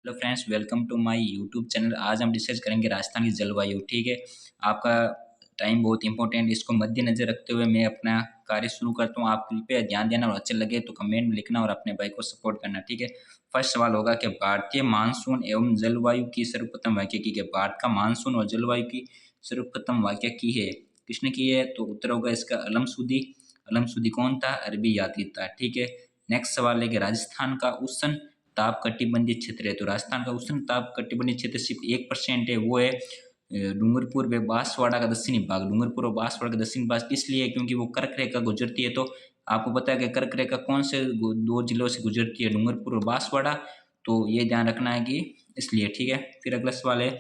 Hello friends, welcome to my YouTube channel. आज हम discuss करेंगे राजस्थान की जलवायु। ठीक है, आपका टाइम बहुत इंपॉर्टेंट, इसको मद्देनजर रखते हुए मैं अपना कार्य शुरू करता हूँ। आप कृपया ध्यान देना और अच्छे लगे तो कमेंट में लिखना और अपने भाई को सपोर्ट करना। ठीक है, फर्स्ट सवाल होगा कि भारतीय मानसून एवं जलवायु की सर्वप्रथम व्याख्या की है। भारत का मानसून और जलवायु की सर्वप्रथम व्याख्या की है, किसने की है? तो उत्तर होगा इसका अलमसूदी। अलमसूदी कौन था? अरबी यात्री था। ठीक है, नेक्स्ट सवाल है कि राजस्थान का उष्ण ताप कटिबंधीय क्षेत्र है। तो राजस्थान का उष्ण ताप कटिबंधीय क्षेत्र सिर्फ 1% है, वो है डूंगरपुर व बांसवाड़ा का दक्षिणी भाग। डूंगरपुर और बांसवाड़ा का दक्षिणी भाग इसलिए क्योंकि वो कर्क रेखा गुजरती है। तो आपको पता है कि कर्क रेखा कौन से दो जिलों से गुजरती है? डूंगरपुर और बांसवाड़ा। तो ये ध्यान रखना है कि इसलिए। ठीक है, फिर अगला सवाल है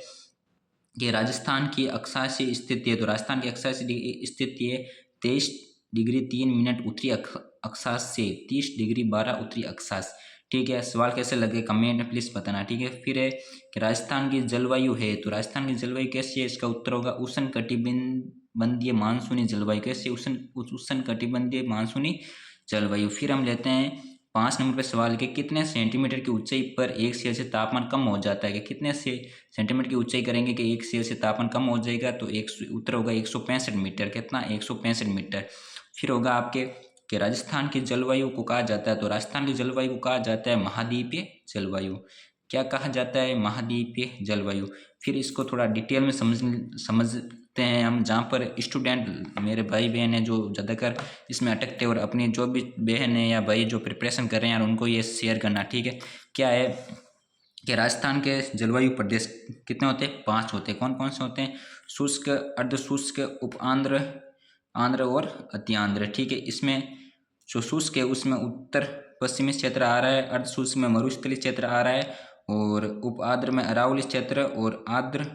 कि राजस्थान की अक्षांशीय स्थिति है। तो राजस्थान की अक्षांशीय स्थिति है 23 डिग्री 3 मिनट उत्तरी अक्षांश से 30 डिग्री 12 उत्तरी अक्षांश। ठीक है, सवाल कैसे लगे कमेंट में प्लीज बताना। ठीक है, फिर है कि राजस्थान की जलवायु है। तो राजस्थान की जलवायु कैसी है? इसका उत्तर होगा उष्ण कटिबंधीय मानसूनी जलवायु। कैसी? उष्ण कटिबंधीय मानसूनी जलवायु। फिर हम लेते हैं 5 नंबर पे सवाल के कितने सेंटीमीटर की ऊंचाई पर 1 सेल्सियस तापमान कम हो जाता है? कि कितने से सेंटीमीटर की ऊंचाई करेंगे कि 1 सेल्सियस तापमान कम हो जाएगा? तो एक उत्तर होगा 165 मीटर। कितना? 165 मीटर। फिर होगा आपके कि राजस्थान की जलवायु को कहा जाता है। तो राजस्थान की जलवायु को कहा जाता है महाद्वीपीय जलवायु। क्या कहा जाता है? महाद्वीपीय जलवायु। फिर इसको थोड़ा डिटेल में समझते हैं हम, जहाँ पर स्टूडेंट मेरे भाई बहन है जो ज़्यादातर इसमें अटकते हैं और अपनी जो भी बहन है या भाई जो प्रिपरेशन कर रहे हैं यार, उनको ये शेयर करना। ठीक है, क्या है कि राजस्थान के जलवायु प्रदेश कितने होते हैं? 5 होते हैं। कौन कौन से होते हैं? शुष्क, अर्ध शुष्क, उप आंध्र, आंध्र और अति आंध्र। ठीक है, इसमें जो शुष्क है उसमें उत्तर पश्चिमी क्षेत्र आ रहा है, अर्ध शुष्क में मरुस्थलीय क्षेत्र आ रहा है, और उप आर्द्र में अरावली क्षेत्र, और आर्द्र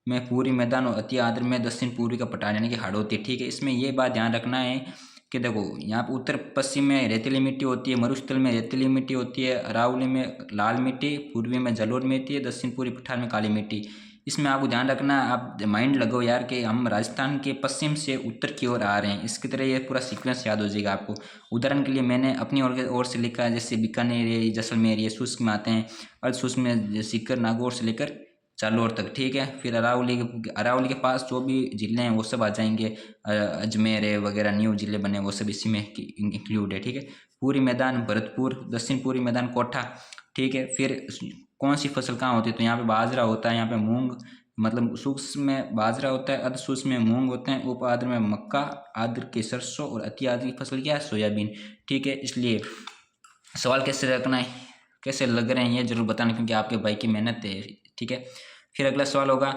में पूर्वी मैदान, और अति आर्द्र में दक्षिण पूर्वी का पठार यानी कि हाड़ौती। ठीक है, इसमें ये बात ध्यान रखना है कि देखो यहाँ पर उत्तर पश्चिम में रेतीली मिट्टी होती है, मरुस्थल में रेतीली मिट्टी होती है, अरावली में लाल मिट्टी, पूर्वी में जलोढ़ मिट्टी है, दक्षिण पूर्वी पठार में काली मिट्टी। इसमें आपको ध्यान रखना है, आप माइंड लगाओ यार कि हम राजस्थान के पश्चिम से उत्तर की ओर आ रहे हैं, इसकी तरह ये पूरा सीक्वेंस याद हो जाएगा आपको। उदाहरण के लिए मैंने अपनी ओर से लिखा है, जैसे बीकानेर है, जैसलमेर, ये शुष्क में आते हैं, अर्ध शुष्क में सीकर, नागौर से लेकर जालौर तक। ठीक है, फिर अरावली के पास जो भी जिले हैं वो सब आ जाएंगे, अजमेर है वगैरह, न्यू जिले बने वो सब इसी में इंक्लूड है। ठीक है, पूर्वी मैदान भरतपुर, दक्षिण पूर्वी मैदान कोठा। ठीक है, फिर कौन सी फसल कहाँ होती है? तो यहाँ पे बाजरा होता है, यहाँ पे मूंग, मतलब शुष्क में बाजरा होता है, अर्ध शुष्क में मूंग होते हैं, उप आर्द्र में मक्का, आर्द्र की सरसों, और अति आर्द्र की फसल क्या है? सोयाबीन। ठीक है, इसलिए सवाल कैसे रखना है, कैसे लग रहे हैं ये जरूर बताना, क्योंकि आपके भाई की मेहनत है। ठीक है, फिर अगला सवाल होगा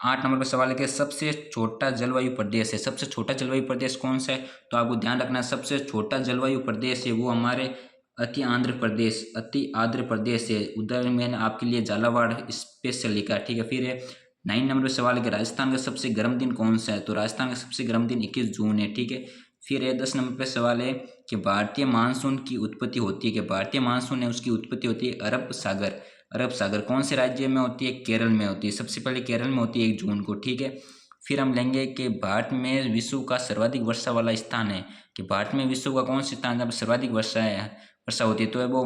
8 नंबर पर सवाल है कि सबसे छोटा जलवायु प्रदेश है। सबसे छोटा जलवायु प्रदेश कौन सा है? तो आपको ध्यान रखना है, सबसे छोटा जलवायु प्रदेश है वो हमारे अति आंध्र प्रदेश, अति आंध्र प्रदेश है। उदाहरण मैंने आपके लिए झालावाड़ स्पेशल लिखा। ठीक है, फिर है 9 नंबर पर सवाल है कि राजस्थान का सबसे गर्म दिन कौन सा है? तो राजस्थान का सबसे गर्म दिन 21 जून है। ठीक है, फिर है 10 नंबर पे सवाल है कि भारतीय मानसून की उत्पत्ति होती है, कि भारतीय मानसून है उसकी उत्पत्ति होती है अरब सागर। अरब सागर कौन से राज्य में होती है? केरल में होती है। सबसे पहले केरल में होती है 1 जून को। ठीक है, फिर हम लेंगे कि भारत में विश्व का सर्वाधिक वर्षा वाला स्थान है, कि भारत में विश्व का कौन सा स्थान जहाँ पर सर्वाधिक वर्षा होती है? तो है वो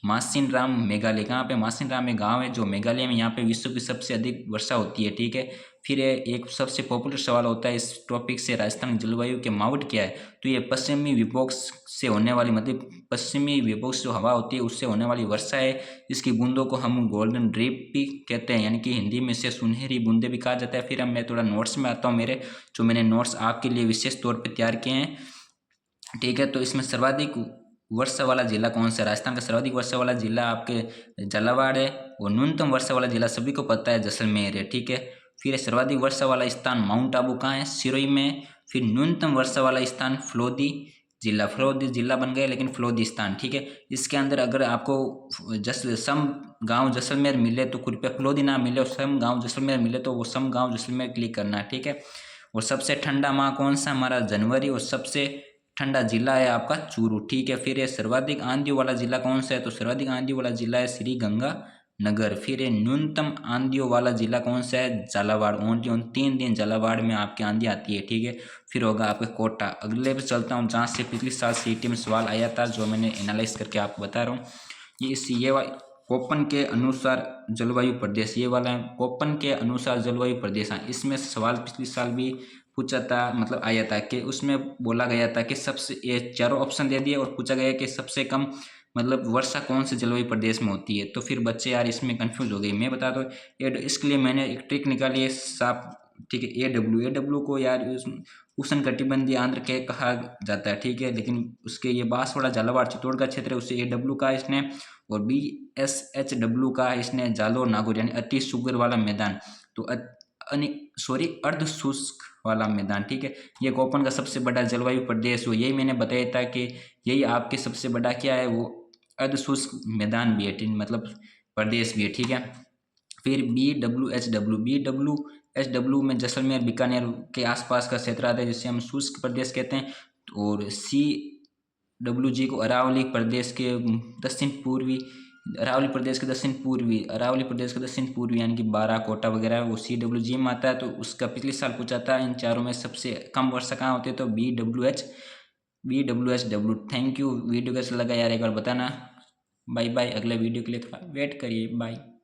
मासिन राम मेघालय। कहाँ पे? मासिन राम में गाँव है जो मेघालय में, यहाँ पे विश्व की सबसे अधिक वर्षा होती है। ठीक है, फिर एक सबसे पॉपुलर सवाल होता है इस टॉपिक से, राजस्थान जलवायु के माउंट क्या है? तो ये पश्चिमी विभोग से होने वाली, मतलब पश्चिमी विभोग से जो हवा होती है उससे होने वाली वर्षा है। इसकी बूंदों को हम गोल्डन ड्रिप भी कहते हैं, यानी कि हिंदी में इसे सुनहरी बूंदे भी कहा जाता है। फिर अब मैं थोड़ा नोट्स में आता हूँ, मेरे जो मैंने नोट्स आपके लिए विशेष तौर पर तैयार किए हैं। ठीक है, तो इसमें सर्वाधिक वर्षा वाला जिला कौन सा है? राजस्थान का सर्वाधिक वर्षा वाला जिला आपके झालावाड़ है, और न्यूनतम वर्षा वाला जिला सभी को पता है जैसलमेर है। ठीक है, फिर सर्वाधिक वर्षा वाला स्थान माउंट आबू कहाँ है? सिरोही में। फिर न्यूनतम वर्षा वाला स्थान फलोदी जिला बन गया लेकिन फलोदी स्थान। ठीक है, इसके अंदर अगर आपको सम गांव जैसलमेर मिले तो कृपया फलोदी ना मिले, और सम गांव जैसलमेर मिले तो वो सम गांव जैसलमेर क्लिक करना है। ठीक है, और सबसे ठंडा माह कौन सा? हमारा जनवरी, और सबसे ठंडा जिला है आपका चूरू। ठीक है, फिर ये सर्वाधिक आंधियों वाला जिला कौन सा है? तो सर्वाधिक आंधियों वाला जिला है श्री गंगा नगर। फिर ये न्यूनतम आंधियों वाला जिला कौन सा है? झालावाड़। ओनली उन 3 दिन झालावाड़ में आपकी आंधी आती है। ठीक है, फिर होगा आपका कोटा। अगले पे चलता हूँ जहाँ से पिछले साल सीटी में सवाल आया था, जो मैंने एनालाइज करके आपको बता रहा हूँ। ये कोपन के अनुसार जलवायु प्रदेश, ये वाला है कोपन के अनुसार जलवायु प्रदेश। हाँ, इसमें सवाल पिछले साल भी पूछा था, मतलब आया था कि उसमें बोला गया था कि सबसे, ये चारों ऑप्शन दे दिए और पूछा गया कि सबसे कम मतलब वर्षा कौन से जलवायु प्रदेश में होती है। तो फिर बच्चे यार इसमें कंफ्यूज हो गए। मैं बता दो, इसके लिए मैंने एक ट्रिक निकाली है साफ, ठीक है। ए डब्ल्यू को यार उष्ण कटिबंधीय आंध्र के कहा जाता है, ठीक है, लेकिन उसके ये बांसवाड़ा झालावाड़ चित्तौड़गढ़ क्षेत्र है, उससे ए डब्ल्यू का इसने। और BSH का इसने जालोर नागौर यानी अति शुगर वाला मैदान, तो सॉरी अर्ध शुष्क वाला मैदान, ठीक है। ये कोपन का सबसे बड़ा जलवायु प्रदेश हो, यही मैंने बताया था कि यही आपके सबसे बड़ा क्या है, वो अर्ध शुष्क मैदान भी है, मतलब प्रदेश भी है, ठीक है। फिर BWHW में जैसलमेर बीकानेर के आसपास का क्षेत्र आता है, जिसे हम शुष्क प्रदेश कहते हैं। और CWG को अरावली प्रदेश के दक्षिण पूर्वी, अरावली प्रदेश के दक्षिण पूर्वी यानी कि बाराकोटा वगैरह, वो CWG में आता है। तो उसका पिछले साल पूछा था इन चारों में सबसे कम वर्षा कहाँ होती है, तो BWHW। Thank you. वीडियो कैसा लगा यार एक बार बताना। Bye bye. अगले वीडियो के लिए थोड़ा वेट करिए। बाय।